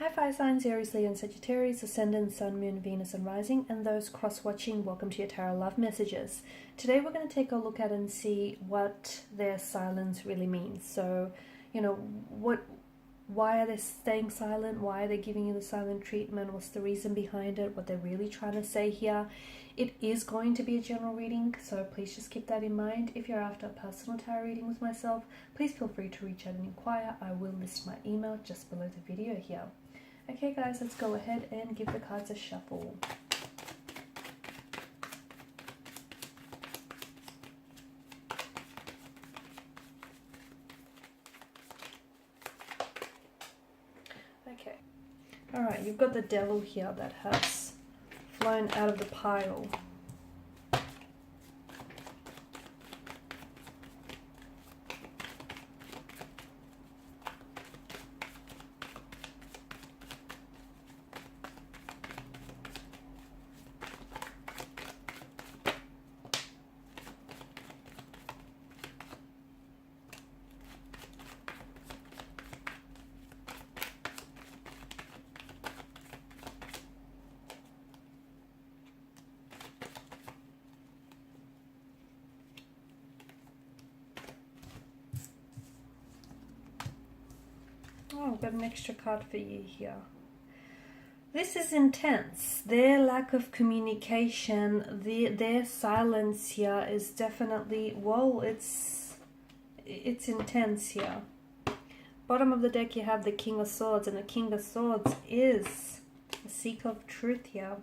Hi fire signs, Aries, Leo and Sagittarius, Ascendant, Sun, Moon, Venus and Rising, and those cross-watching, welcome to your Tarot Love Messages. Today we're going to take a look at and see what their silence really means. So, why are they staying silent? Why are they giving you the silent treatment? What's the reason behind it? What they're really trying to say here? It is going to be a general reading, so please just keep that in mind. If you're after a personal tarot reading with myself, please feel free to reach out and inquire. I will list my email just below the video here. Okay guys, let's go ahead and give the cards a shuffle. Okay. Alright, you've got the Devil here that has flown out of the pile. Oh, I've got an extra card for you here. This is intense. Their lack of communication, their silence here is definitely, well, it's intense here. Bottom of the deck you have the King of Swords, and the King of Swords is the seeker of truth here.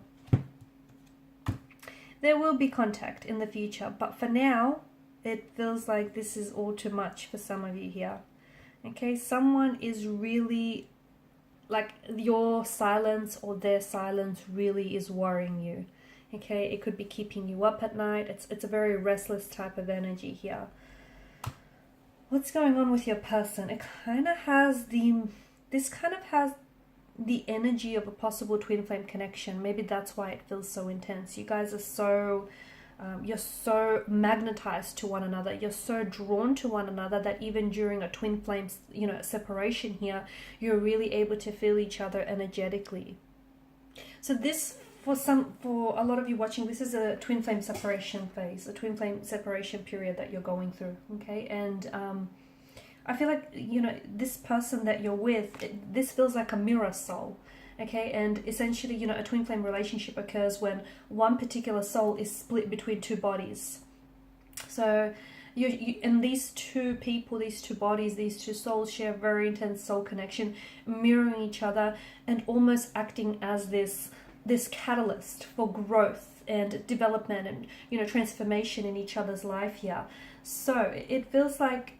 There will be contact in the future, but for now, it feels like this is all too much for some of you here. Okay, someone is really, like, your silence or their silence really is worrying you. Okay, it could be keeping you up at night. It's a very restless type of energy here. What's going on with your person? It kind of has this kind of has the energy of a possible twin flame connection. Maybe that's why it feels so intense. You guys are so you're so magnetized to one another, you're so drawn to one another that even during a twin flame separation here, you're really able to feel each other energetically. So this, for a lot of you watching, this is a twin flame separation phase, a twin flame separation period that you're going through. Okay, and I feel like, this person that you're with, this feels like a mirror soul. Okay, and essentially, a twin flame relationship occurs when one particular soul is split between two bodies. So, and these two people, these two bodies, these two souls share a very intense soul connection, mirroring each other and almost acting as this catalyst for growth and development and, transformation in each other's life here. So, it feels like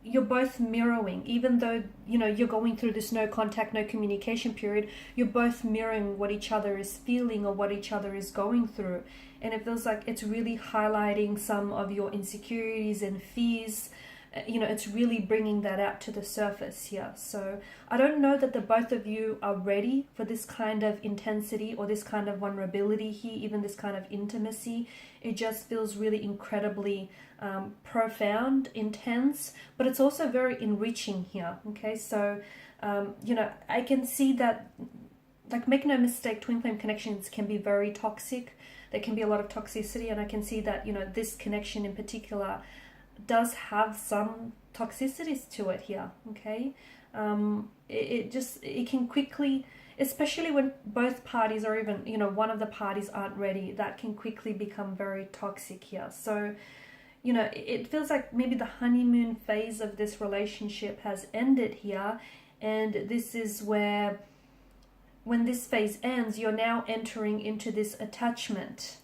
you're both mirroring, even though, you're going through this no contact, no communication period, you're both mirroring what each other is feeling or what each other is going through. And it feels like it's really highlighting some of your insecurities and fears. It's really bringing that out to the surface here. So I don't know that the both of you are ready for this kind of intensity or this kind of vulnerability here, even this kind of intimacy. It just feels really incredibly profound, intense, but it's also very enriching here. Okay, so I can see that, like, make no mistake, twin flame connections can be very toxic. There can be a lot of toxicity, and I can see that, this connection in particular does have some toxicities to it here. Okay, it can quickly, especially when both parties or even one of the parties aren't ready, that can quickly become very toxic here. So it feels like maybe the honeymoon phase of this relationship has ended here, and this is where, when this phase ends, you're now entering into this attachment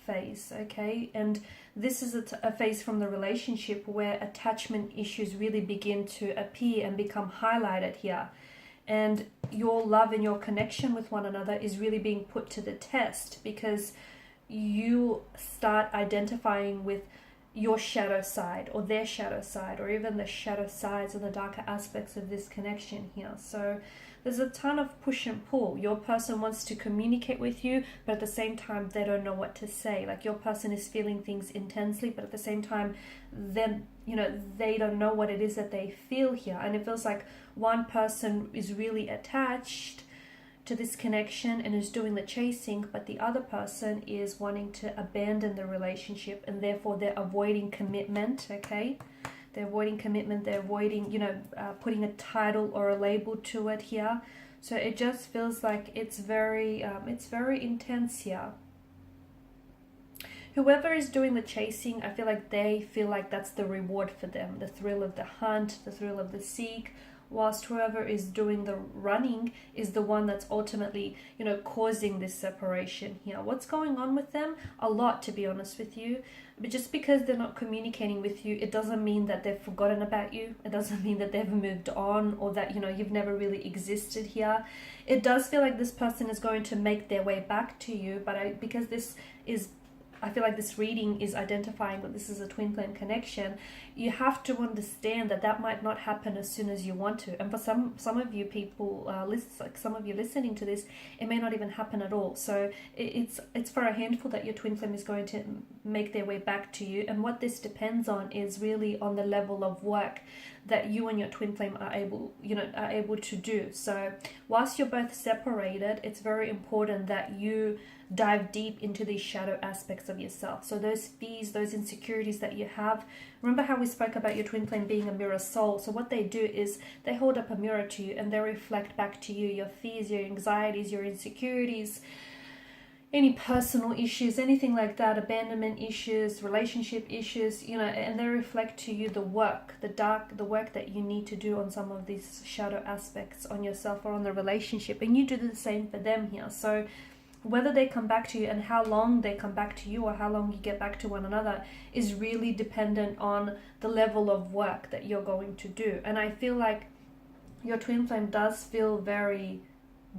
phase. Okay, and this is a phase from the relationship where attachment issues really begin to appear and become highlighted here, and your love and your connection with one another is really being put to the test, because you start identifying with your shadow side or their shadow side, or even the shadow sides and the darker aspects of this connection here. So there's a ton of push and pull. Your person wants to communicate with you, but at the same time they don't know what to say. Like, your person is feeling things intensely, but at the same time then they don't know what it is that they feel here. And it feels like one person is really attached to this connection and is doing the chasing, but the other person is wanting to abandon the relationship, and therefore they're avoiding commitment, okay? They're avoiding commitment, they're avoiding, you know, putting a title or a label to it here. So it just feels like it's very intense here. Whoever is doing the chasing, I feel like they feel like that's the reward for them, the thrill of the hunt, the thrill of the seek, whilst whoever is doing the running is the one that's ultimately, you know, causing this separation here. What's going on with them? A lot, to be honest with you. But just because they're not communicating with you, it doesn't mean that they've forgotten about you. It doesn't mean that they've moved on, or that, you know, you've never really existed here. It does feel like this person is going to make their way back to you, but because this is, I feel like this reading is identifying that this is a twin flame connection, you have to understand that that might not happen as soon as you want to. And for some of you people, like some of you listening to this, it may not even happen at all. So it's for a handful that your twin flame is going to make their way back to you. And what this depends on is really on the level of work that you and your twin flame are able to do. So whilst you're both separated, it's very important that you dive deep into these shadow aspects of yourself. So those fears, those insecurities that you have, remember how we spoke about your twin flame being a mirror soul? So what they do is they hold up a mirror to you and they reflect back to you your fears, your anxieties, your insecurities, any personal issues, anything like that, abandonment issues, relationship issues, you know, and they reflect to you the work, the work that you need to do on some of these shadow aspects on yourself or on the relationship, and you do the same for them here. So whether they come back to you and how long they come back to you, or how long you get back to one another, is really dependent on the level of work that you're going to do. And I feel like your twin flame does feel very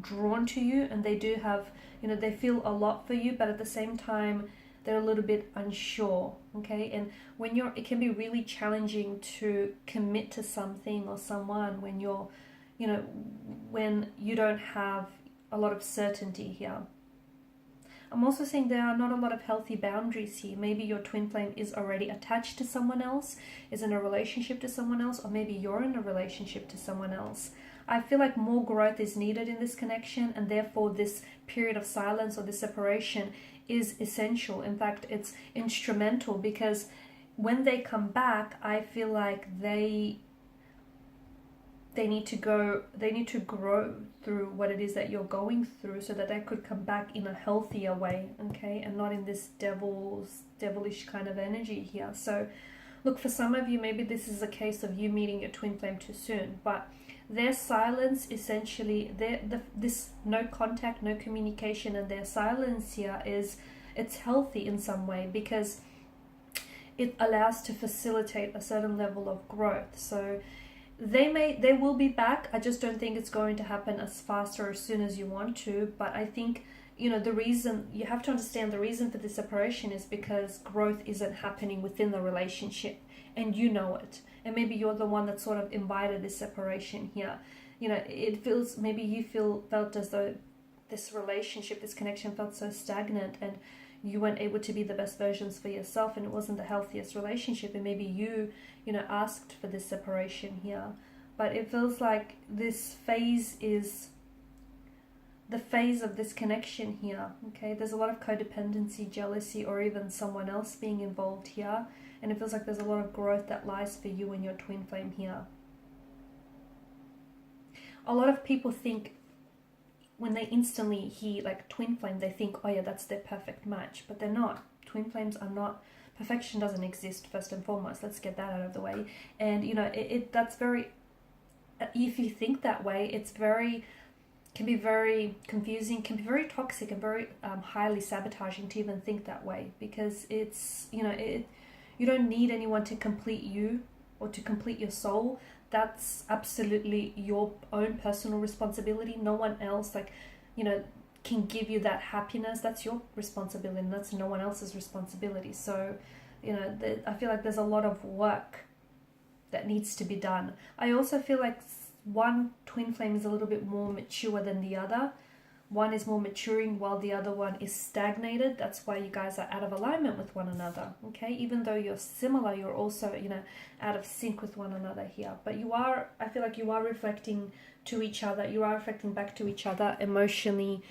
drawn to you, and they do have, you know, they feel a lot for you, but at the same time they're a little bit unsure, okay? And when it can be really challenging to commit to something or someone when you're, you know, when you don't have a lot of certainty here. I'm also seeing there are not a lot of healthy boundaries here. Maybe your twin flame is already attached to someone else, is in a relationship to someone else, or maybe you're in a relationship to someone else. I feel like more growth is needed in this connection, and therefore this period of silence or this separation is essential. In fact, it's instrumental, because when they come back, I feel like they need to grow through what it is that you're going through, so that they could come back in a healthier way, okay, and not in this devilish kind of energy here. So look, for some of you, maybe this is a case of you meeting your twin flame too soon, but their silence, essentially, this no contact, no communication, and their silence here it's healthy in some way, because it allows to facilitate a certain level of growth. So they will be back. I just don't think it's going to happen as fast or as soon as you want to. But I think, you know, the reason, you have to understand the reason for the separation is because growth isn't happening within the relationship, and you know it. And maybe you're the one that sort of invited this separation here. You know, it feels, maybe you felt as though this relationship, this connection felt so stagnant, and you weren't able to be the best versions for yourself, and it wasn't the healthiest relationship, and maybe you asked for this separation here. But it feels like this phase is the phase of this connection here, okay? There's a lot of codependency, jealousy, or even someone else being involved here, and it feels like there's a lot of growth that lies for you and your twin flame here. A lot of people think, when they instantly hear like twin flame, they think, oh yeah, that's their perfect match, but they're not. Twin flames are not. Perfection doesn't exist, first and foremost. Let's get that out of the way. And you know, that's very, if you think that way, can be very confusing, can be very toxic, and very highly sabotaging to even think that way, because it's, you know, you don't need anyone to complete you or to complete your soul. That's absolutely your own personal responsibility. No one else, like, you know, can give you that happiness. That's your responsibility, and that's no one else's responsibility. So, you know, I feel like there's a lot of work that needs to be done. I also feel like one twin flame is a little bit more mature than the other. One is more maturing while the other one is stagnated. That's why you guys are out of alignment with one another, okay? Even though you're similar, you're also, you know, out of sync with one another here. But I feel like you are reflecting to each other. You are reflecting back to each other emotionally,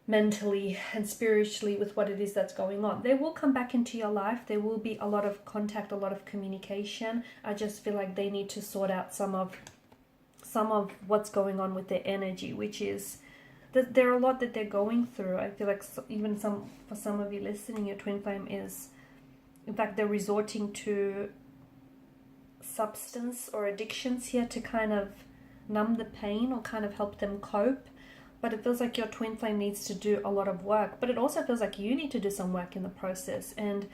mentally, and spiritually with what it is that's going on. They will come back into your life. There will be a lot of contact, a lot of communication. I just feel like they need to sort out some of what's going on with their energy, which is that there are a lot that they're going through. I feel like even for some of you listening, your twin flame is, in fact, they're resorting to substance or addictions here to kind of numb the pain or kind of help them cope. But it feels like your twin flame needs to do a lot of work. But it also feels like you need to do some work in the process. And,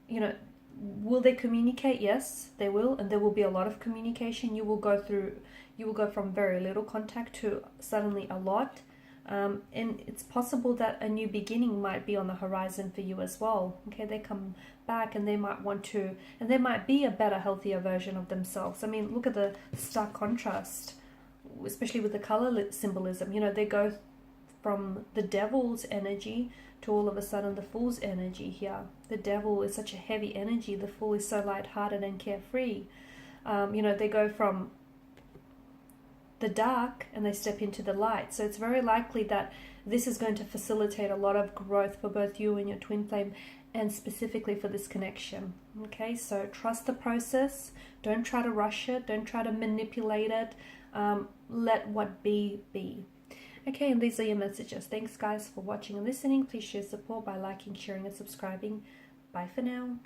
you know, will they communicate? Yes, they will. And there will be a lot of communication. You will go from very little contact to suddenly a lot. And it's possible that a new beginning might be on the horizon for you as well. Okay, they come back and they might want to, and they might be a better, healthier version of themselves. I mean, look at the stark contrast, especially with the color symbolism. You know, they go from the devil's energy to all of a sudden the fool's energy here. The devil is such a heavy energy. The fool is so lighthearted and carefree. You know, they go from the dark and they step into the light. So it's very likely that this is going to facilitate a lot of growth for both you and your twin flame, and specifically for this connection. Okay, so trust the process. Don't try to rush it. Don't try to manipulate it. Let what be. Okay, and these are your messages. Thanks guys for watching and listening. Please share support by liking, sharing and subscribing. Bye for now.